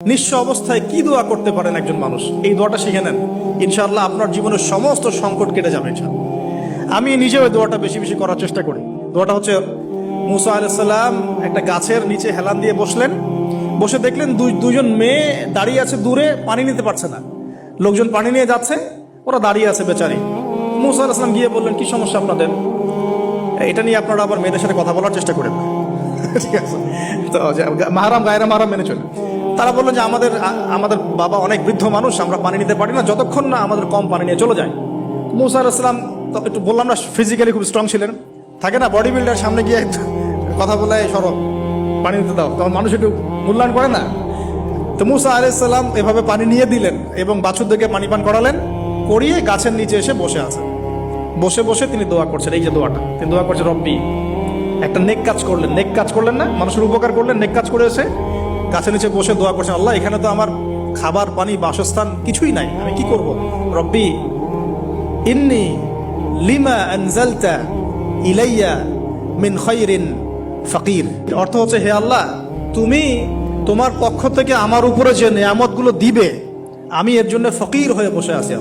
নিঃস্ব অবস্থায় কি দোয়া করতে পারেন একজন মানুষ, এই দোয়াটা শিখে নেন, ইনশাআল্লাহ আপনার জীবনের সমস্ত সংকট কেটে যাবে ইনশাআল্লাহ। আমি নিজেও এই দোয়াটা বেশি বেশি করার চেষ্টা করি। দোয়াটা হচ্ছে, মুসা আলাইহিস সালাম একটা গাছের নিচে হেলান দিয়ে বসলেন, বসে দেখলেন দুইজন মেয়ে দাঁড়িয়ে আছে দূরে, পানি নিতে পারছে না, লোকজন পানি নিয়ে যাচ্ছে, ওরা দাঁড়িয়ে আছে বেচারি। মুসা আলাইহিস সালাম গিয়ে বললেন, কি সমস্যা আপনাদের? এটা নিয়ে আপনারা আবার মেয়েদের সাথে কথা বলার চেষ্টা করেন না, ঠিক আছে? তো মাহারাম গায়রা মাহারাম মেনে চলে। তারা বললো যে আমাদের বাবা অনেক বৃদ্ধ মানুষ, আমরা পানি নিতে পারি না যতক্ষণ না আমাদের কম পানি নিয়ে চলে যায়। মুসা আলাইহিস সালাম তো একটু বললাম না, ফিজিক্যালি খুব স্ট্রং ছিলেন, থাকে না বডি বিল্ডার, সামনে গিয়ে কথা বলে সরব পানি নিতে দাও, তখন মানুষ একটু মূল্যায়ন করে না। তো মুসা আলাইহিস সালাম এভাবে পানি নিয়ে দিলেন এবং বাছুরদেরকে পানি পান করালেন, করিয়ে গাছের নিচে এসে বসে আছেন। বসে বসে তিনি দোয়া করছেন, এই যে দোয়াটা তিনি দোয়া করছেন, রব্বি, একটা নেক কাজ করলেন, নেক কাজ করলেন না, মানুষের উপকার করলেন, নেক কাজ করে এসে গাছের নিচে বসে দোয়া করছেন, আল্লাহ এখানে তো আমার খাবার পানি বাসস্থান কিছুই নাই, আমি কি করব? রব্বি ইন্নি লিমা আনজালতা ইলাইয়া মিন খায়রিন ফাকির। অর্থ হচ্ছে, হে আল্লাহ, তুমি তোমার পক্ষ থেকে আমার উপরে যে নেয়ামতগুলো দিবে, আমি এর জন্য ফকির হয়ে বসে আছি।